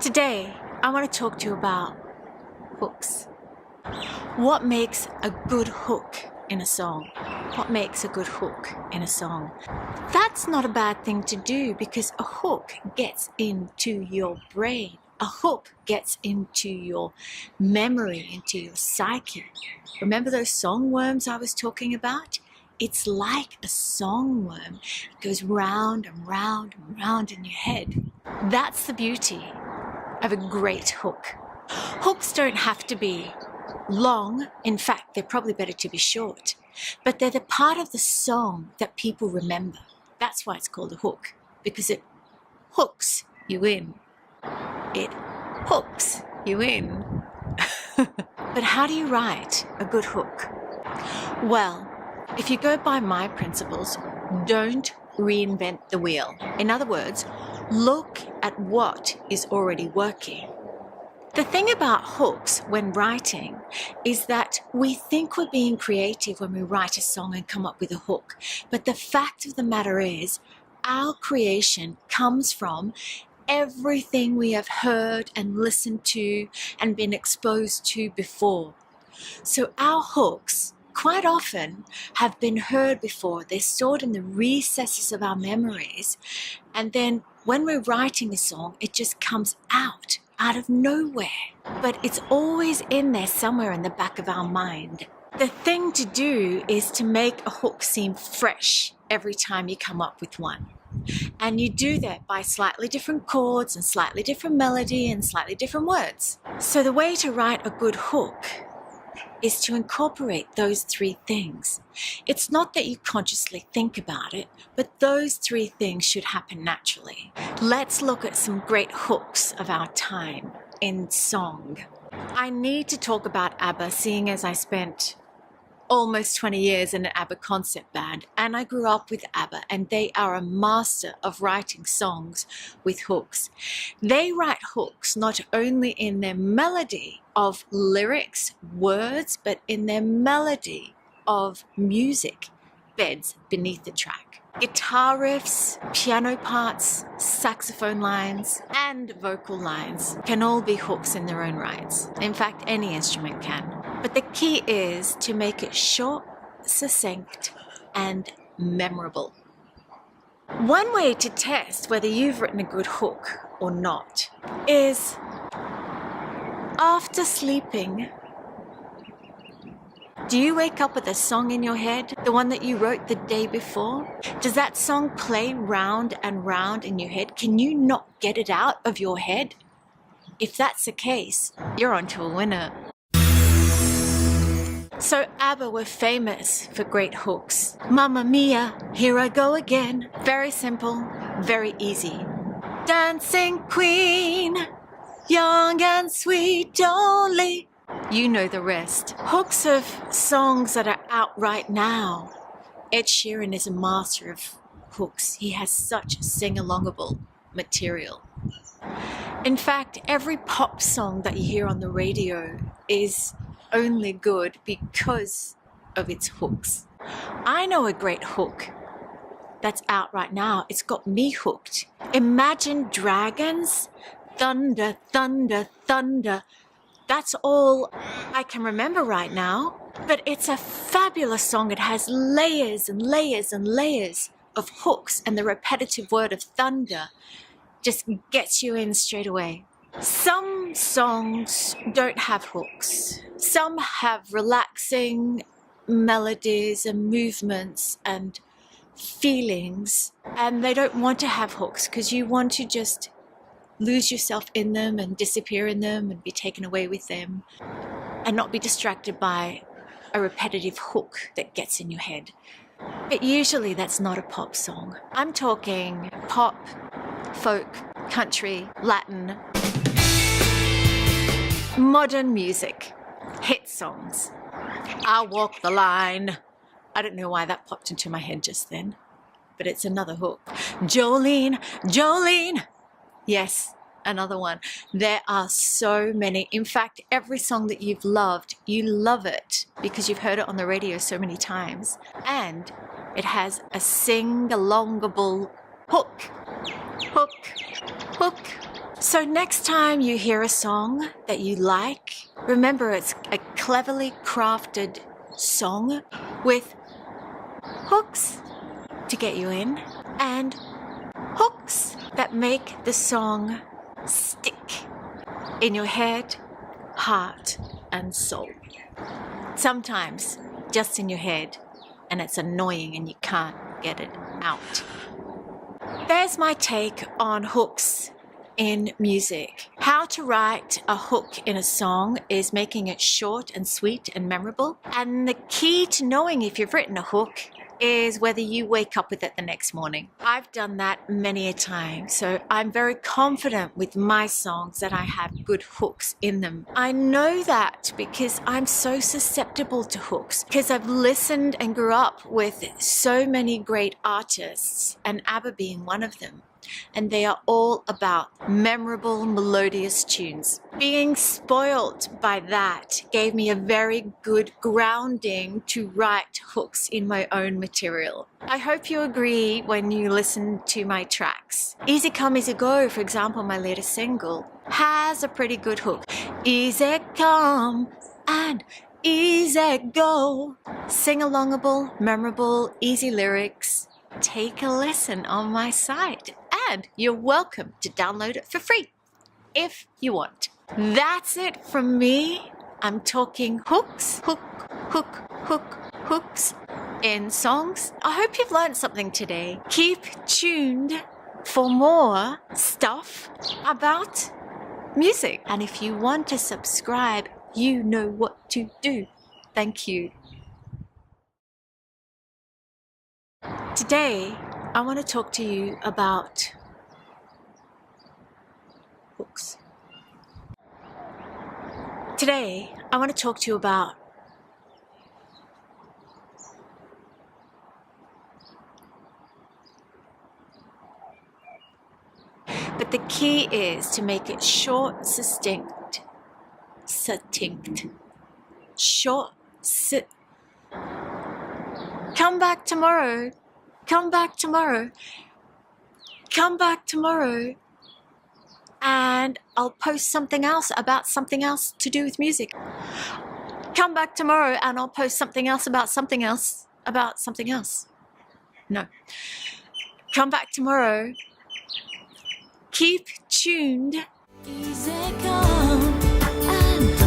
Today, I want to talk to you about hooks. What makes a good hook in a song? What makes a good hook in a song? That's not a bad thing to do because a hook gets into your brain. A hook gets into your memory, into your psyche. Remember those song worms I was talking about? It's like a song worm. It goes round and round and round in your head. That's the beauty of a great hook. Hooks don't have to be long. In fact, they're probably better to be short. But they're the part of the song that people remember. That's why it's called a hook, because it hooks you in. It hooks you in. But how do you write a good hook? Well, if you go by my principles, don't reinvent the wheel. In other words, look at what is already working. The thing about hooks when writing is that we think we're being creative when we write a song and come up with a hook. But the fact of the matter is, our creation comes from everything we have heard and listened to and been exposed to before. So our hooks quite often have been heard before. They're stored in the recesses of our memories. And then when we're writing a song, it just comes out of nowhere. But it's always in there somewhere in the back of our mind. The thing to do is to make a hook seem fresh every time you come up with one. And you do that by slightly different chords and slightly different melody and slightly different words. So the way to write a good hook is to incorporate those three things. It's not that you consciously think about it, but those three things should happen naturally. Let's look at some great hooks of our time in song. I need to talk about ABBA, seeing as I spent almost 20 years in an ABBA concept band, and I grew up with ABBA, and they are a master of writing songs with hooks. They write hooks not only in their melody of lyrics, words, but in their melody of music beds beneath the track. Guitar riffs, piano parts, saxophone lines, and vocal lines can all be hooks in their own rights. In fact, any instrument can. But the key is to make it short, succinct, and memorable. One way to test whether you've written a good hook or not is after sleeping. Do you wake up with a song in your head, the one that you wrote the day before? Does that song play round and round in your head? Can you not get it out of your head? If that's the case, you're onto a winner. So ABBA were famous for great hooks. Mamma mia, here I go again. Very simple, very easy. Dancing queen, young and sweet only. You know the rest. Hooks of songs that are out right now. Ed Sheeran is a master of hooks. He has such sing-alongable material. In fact, every pop song that you hear on the radio is only good because of its hooks. I know a great hook that's out right now. It's got me hooked. Imagine Dragons, thunder, thunder, thunder. That's all I can remember right now, but it's a fabulous song. It has layers and layers and layers of hooks, and the repetitive word of thunder just gets you in straight away. Some songs don't have hooks. Some have relaxing melodies and movements and feelings, and they don't want to have hooks because you want to just lose yourself in them and disappear in them and be taken away with them and not be distracted by a repetitive hook that gets in your head. But usually that's not a pop song. I'm talking pop, folk, country, Latin, modern music, hit songs. I'll walk the line. I don't know why that popped into my head just then, but it's another hook. Jolene, Jolene. Yes, another one. There are so many. In fact, every song that you've loved, you love it because you've heard it on the radio so many times. And it has a sing-alongable hook, hook, hook. So next time you hear a song that you like, remember it's a cleverly crafted song with hooks to get you in and hooks that make the song stick in your head, heart, and soul. Sometimes just in your head, and it's annoying and you can't get it out. There's my take on hooks in music. How to write a hook in a song is making it short and sweet and memorable. And the key to knowing if you've written a hook is whether you wake up with it the next morning. I've done that many a time, so I'm very confident with my songs that I have good hooks in them. I know that because I'm so susceptible to hooks, because I've listened and grew up with so many great artists, and ABBA being one of them. And they are all about memorable, melodious tunes. Being spoiled by that gave me a very good grounding to write hooks in my own material. I hope you agree when you listen to my tracks. Easy Come, Easy Go, for example, my latest single, has a pretty good hook. Easy come and easy go. Sing-alongable, memorable, easy lyrics. Take a listen on my site. And you're welcome to download it for free if you want. That's it from me. I'm talking hooks, hooks in songs. I hope you've learned something today. Keep tuned for more stuff about music. And if you want to subscribe, you know what to do. Thank you. Today, I want to talk to you about hooks. Today, I want to talk to you about but the key is to make it short, succinct. Come back tomorrow. Come back tomorrow. Come back tomorrow. And I'll post something else about something else to do with music. Come back tomorrow and I'll post something else about something else about something else. No. Come back tomorrow. Keep tuned. Easy come and